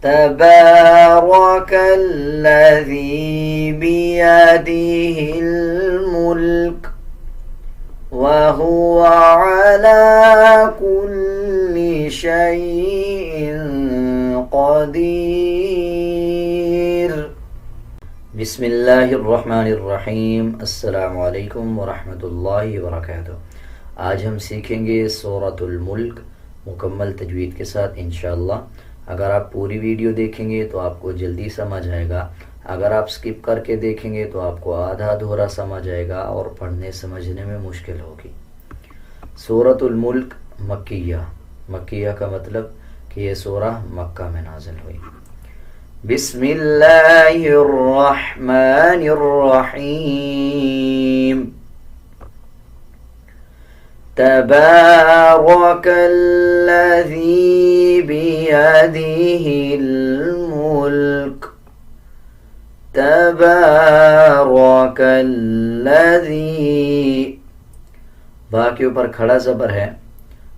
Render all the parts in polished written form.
तबारकल्लज़ी बियदिहिल मुल्क वहुवा अला कुल्लि शैइन क़दीर। बिस्मिल्लाहिर्रहमानिर्रहीम। अस्सलामु अलैकुम वरहमतुल्लाहि वबरकातुहू। आज हम सीखेंगे सूरतुल मुल्क मुकम्मल तजवीद के साथ इंशाअल्लाह। अगर आप पूरी वीडियो देखेंगे तो आपको जल्दी समझ आएगा, अगर आप स्किप करके देखेंगे तो आपको आधा अधूरा समझ आएगा और पढ़ने समझने में मुश्किल होगी। सूरतुल मुल्क मक्किया। मक्किया का मतलब कि ये सूरह मक्का में नाज़िल हुई। बिस्मिल्लाहिर्रहमानिर्रहीम। तबारकल्लज़ी बियदिहिल मुल्क। तबारकल्लज़ी। बा के ऊपर खड़ा ज़बर है,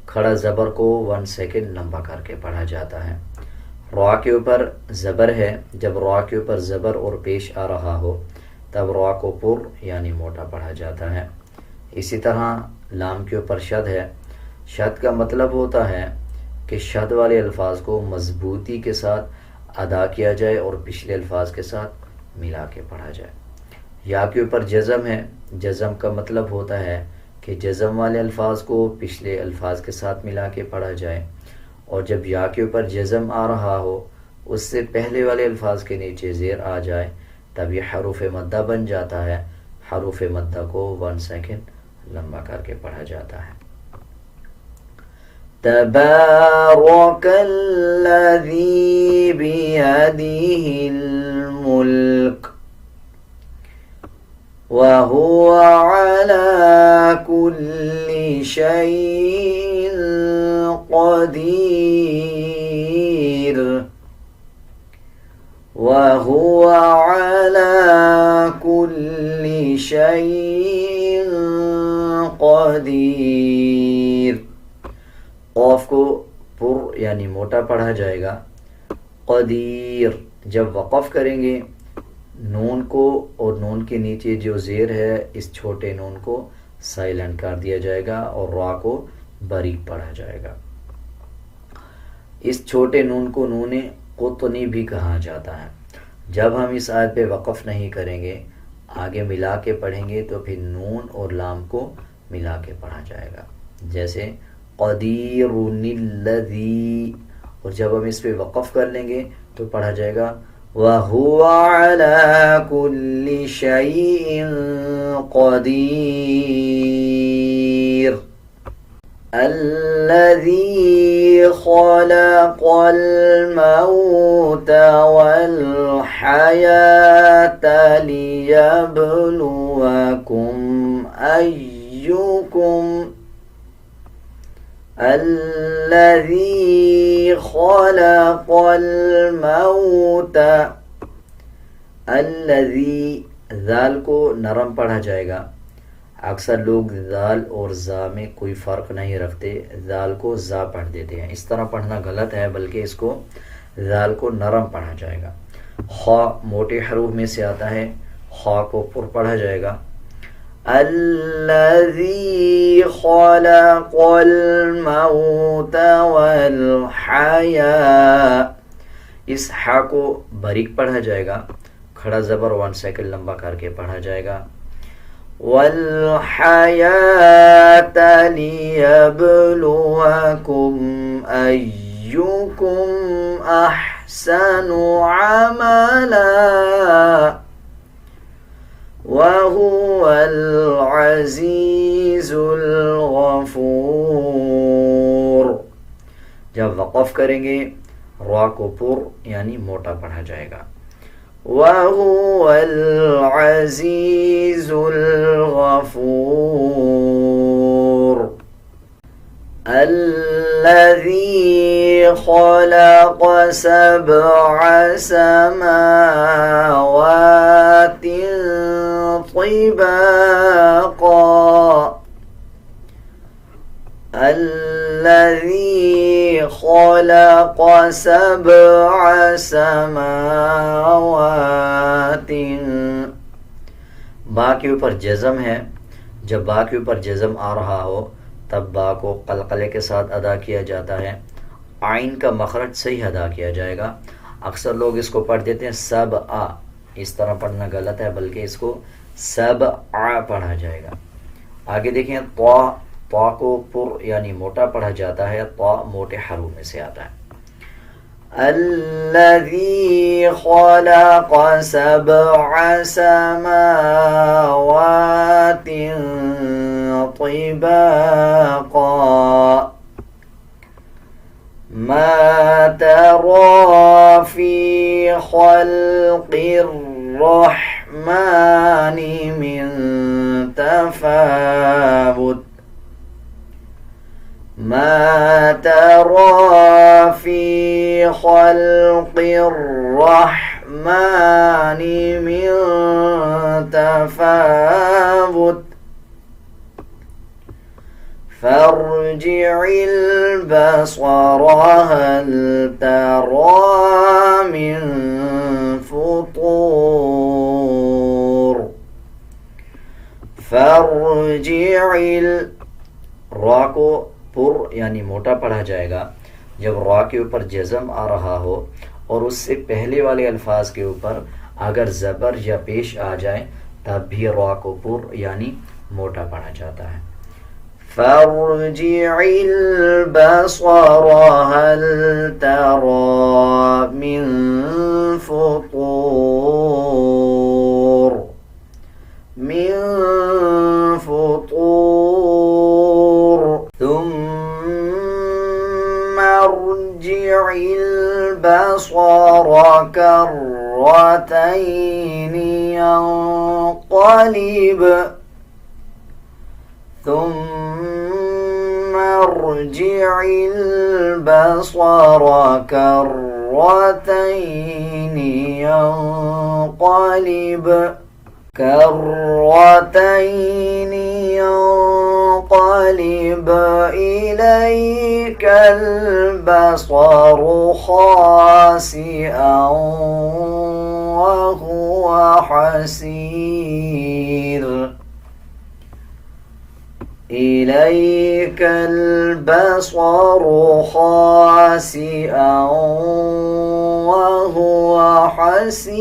खड़ा ज़बर को 1 सेकंड लंबा करके पढ़ा जाता है। रा के ऊपर ज़बर है, जब रा के ऊपर ज़बर और पेश आ रहा हो तब रा को पुर यानी मोटा पढ़ा जाता है। इसी तरह लाम के ऊपर शद है। शद का मतलब होता है कि शद वाले अल्फाज को मजबूती के साथ अदा किया जाए और पिछले अल्फाज के साथ मिला के पढ़ा जाए। या के ऊपर जज़म है। जज़म का मतलब होता है कि जज़म वाले अल्फाज को पिछले अल्फाज के साथ मिला के पढ़ा जाए, और जब या के ऊपर जज़म आ रहा हो उससे पहले वाले अल्फाज के नीचे ज़ेर आ जाए तब यह हरूफ मद्दा बन जाता है। हरूफ मद्दा को 1 सेकंड लंबा करके पढ़ा जाता है। तबारकल्लज़ी बियदिहिल मुल्क वहुवा अला कुल्लि शैइन क़दीर। वहुवा अला कुल्लि शैइन क़दीर। क़ाफ को पुर यानी मोटा पढ़ा जाएगा। क़दीर जब वक़फ़ करेंगे नून को और नून के नीचे जो ज़ेर है इस छोटे नून को साइलेंट कर दिया जाएगा और रा को बारीक पढ़ा जाएगा। इस छोटे नून को नूने क़ुतनी भी कहा जाता है। जब हम इस आयत पे वक़फ़ नहीं करेंगे, आगे मिला के पढ़ेंगे तो फिर नून और लाम को मिला के पढ़ा जाएगा। जैसे क़दीरुनिल्लज़ी, और जब हम इस पे वक़फ़ कर लेंगे तो पढ़ा जाएगा वहुवा अला कुल्लि शैइन क़दीर। अल्लज़ी ख़लक़ल मौत वल हयात लियब्लुवकुम अय्युकुम। अल्लज़ी ख़लक़ल मौत। अल्लज़ी ज़ाल को नरम पढ़ा जाएगा। अक्सर लोग ज़ाल और ज़ा में कोई फ़र्क नहीं रखते, ज़ाल को ज़ा पढ़ देते हैं। इस तरह पढ़ना गलत है, बल्कि इसको ज़ाल को नरम पढ़ा जाएगा। ख़ा मोटे हरूफ में से आता है, ख़ा को पुर पढ़ा जाएगा। अल्लज़ी ख़लक़ल मौत वल हया। इस हा को बारीक पढ़ा जाएगा, खड़ा ज़बर 1 सेकंड लंबा करके पढ़ा जाएगा। वल हयात लियब्लुवकुम अय्युकुम अहसनु अमला वहुवल अज़ीज़ुल गफ़ूर। जब वक़फ़ करेंगे रा को पुर यानी मोटा पढ़ा जाएगा। वहुवल अज़ीज़ुल गफ़ूर। अल्लज़ी ख़लक़ सबअ समावातिन तिबाक़ा। अल्लज़ी ख़लक़ सबअ समावात। बा के ऊपर जज़म है, जब बा के ऊपर जज़म आ रहा हो तब बा को कलकले के साथ अदा किया जाता है। आइन का मखरज सही अदा किया जाएगा। अक्सर लोग इसको पढ़ देते हैं सब आ, इस तरह पढ़ना गलत है, बल्कि इसको सब आ पढ़ा जाएगा। आगे देखें, त्वा को पुर यानी मोटा पढ़ा जाता है, त्वा मोटे हरूफ में से आता है। अल्लज़ी खलक़ सबअ समावातिन तिबाक़ा मा तरा फ़ी ख़ल्क़िर रहमानि मिन तफ़ावुत। मा तरा फ़ी ख़ल्क़िर रहमानि मिन तफ़ावुत। फर्जिइल बसर हल तरा मिन फुतूर। फर्जिइल, रा को पुर यानी मोटा पढ़ा जाएगा जब रा के ऊपर जज़म आ रहा हो और उससे पहले वाले अल्फाज के ऊपर अगर ज़बर या पेश आ जाए तब भी रा को पुर यानी मोटा पढ़ा जाता है। फर्जिइल बसर हल तरा मिन फुतूर। मिन फुतूर। थुम्मा अर्जिइल बसर कर्रतैन यंक़लिब। थुम्मा अर्जिइल बसर कर्रतैन यंक़लिब। कर्रतैन यंक़लिब इलैकल बसरु खासिअन वहुवा हसीर। इलैकल बसरु खासिअन वहुवा हसीर।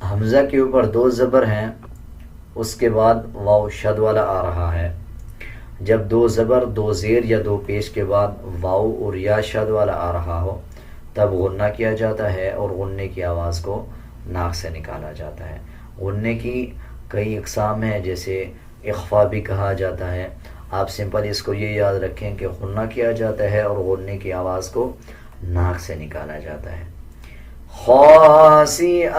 हमज़ा के ऊपर दो ज़बर हैं, उसके बाद वाव शद वाला आ रहा है। जब दो ज़बर, दो ज़ेर या दो पेश के बाद वाव और या शद वाला आ रहा हो तब गुन्ना किया जाता है और गुन्ने की आवाज़ को नाक से निकाला जाता है। गुन्ने की कई अक़साम हैं, जैसे इख्फा भी कहा जाता है। आप सिंपल इसको ये याद रखें कि गुन्ना किया जाता है और गुन्ने की आवाज़ को नाक से निकाला जाता है। खासिअन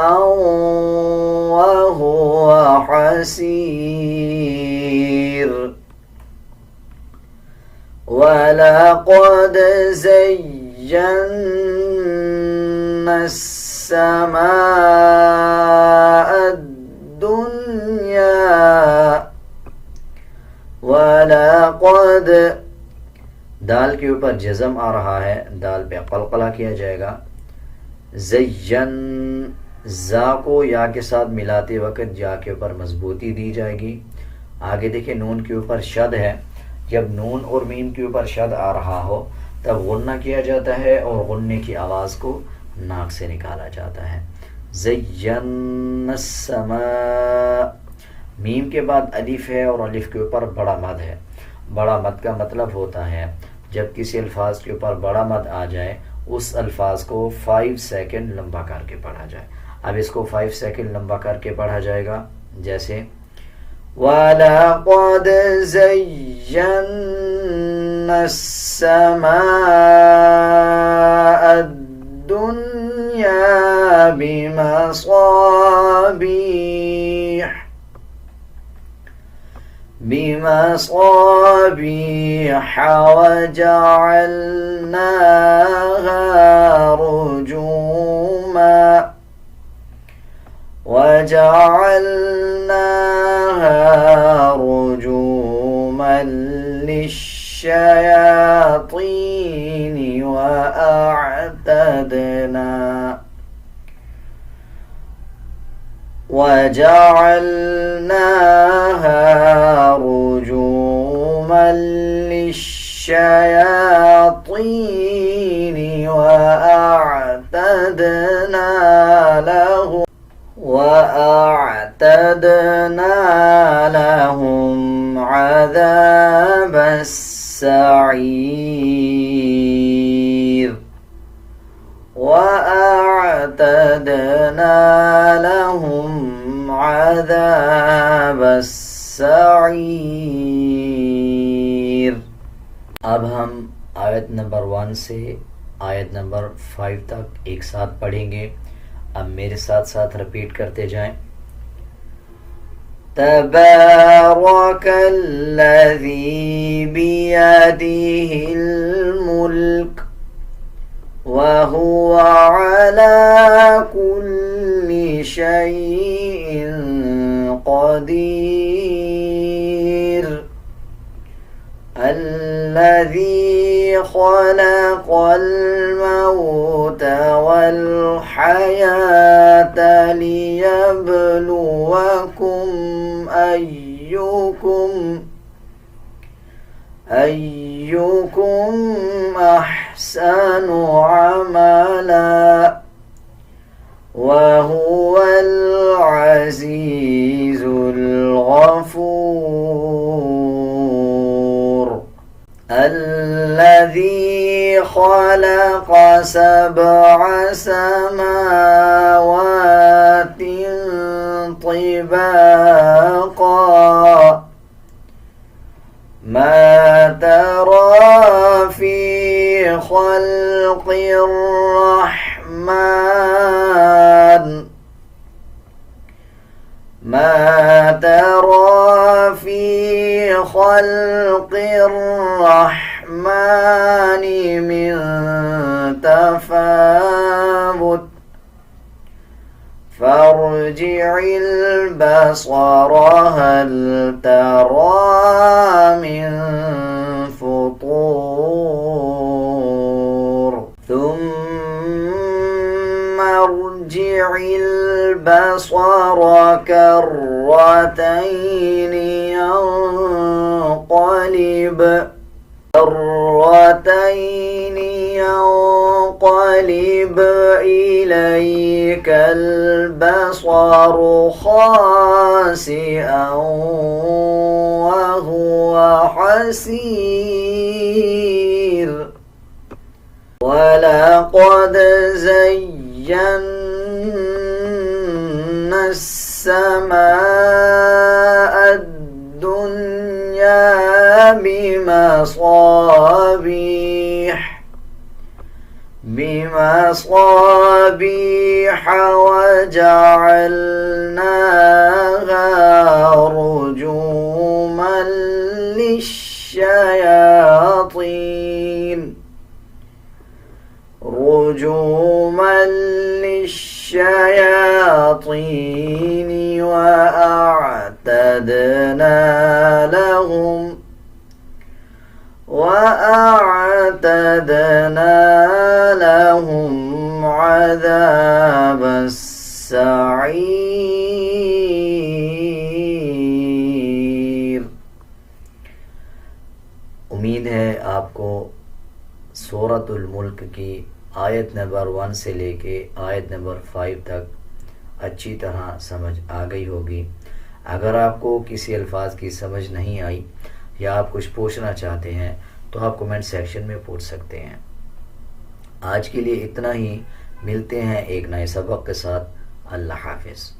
वहुवा हसीर। वलक़द ज़य्यन्ना अस्समाअ दुन्या। वलक़द, दाल के ऊपर जज़म आ रहा है, दाल पे क़लक़ला किया जाएगा। ज़य्यन, ज़ा को या के साथ मिलाते वक़्त या के ऊपर मजबूती दी जाएगी। आगे देखिए, नून के ऊपर शद है, जब नून और मीम के ऊपर शद आ रहा हो तब गुन्ना किया जाता है और गुन्ने की आवाज़ को नाक से निकाला जाता है। ज़य्यन्ना अस्समा, मीम के बाद अलिफ है और अलिफ के ऊपर बड़ा मद है। बड़ा मद का मतलब होता है जब किसी अल्फाज के ऊपर बड़ा मद आ जाए उस अल्फाज को 5 सेकंड लंबा करके पढ़ा जाए। अब इसको 5 सेकंड लंबा करके पढ़ा जाएगा, जैसे वलक़द ज़य्यन्ना अस्समाअ दुन्या बिमसाबीह। बिमसाबीह वजअलनाहा रुजुमा। वजअलनाहा रुजुमा लिश्शयातीन وجعلناها رجوما للشياطين وأعتدنا لهم عذاب السعير عذاب السعير। अब हम आयत नंबर 1 से आयत नंबर 5 तक एक साथ पढ़ेंगे। अब मेरे साथ साथ रिपीट करते जाएं। तबारकल्लज़ी बियदिहिल मुल्क वहुवा अला कुल्लि शैइन क़दीर الذي خلق الموت والحياة ليبلوكم أيكم أحسن عملا وهو العزيز الغفور الذي خلق 7 سماوات طباقا ما ترى في خلق الرحمن من تفاوت فارجع البصر هل ترى من فطور ثم ارجع البصر كرتين ينقلب إليك البصر خاسئا وهو حسير ولقد زينا السماء الدنيا بمصابيح وجعلناها رجوما للشياطين وأعتدنا لهم عذاب السعير। उम्मीद है आपको सूरतुल मुल्क की आयत नंबर 1 से लेके आयत नंबर 5 तक अच्छी तरह समझ आ गई होगी। अगर आपको किसी अल्फाज की समझ नहीं आई या आप कुछ पूछना चाहते हैं तो आप कमेंट सेक्शन में पूछ सकते हैं। आज के लिए इतना ही, मिलते हैं एक नए सबक के साथ। अल्लाह हाफिज़।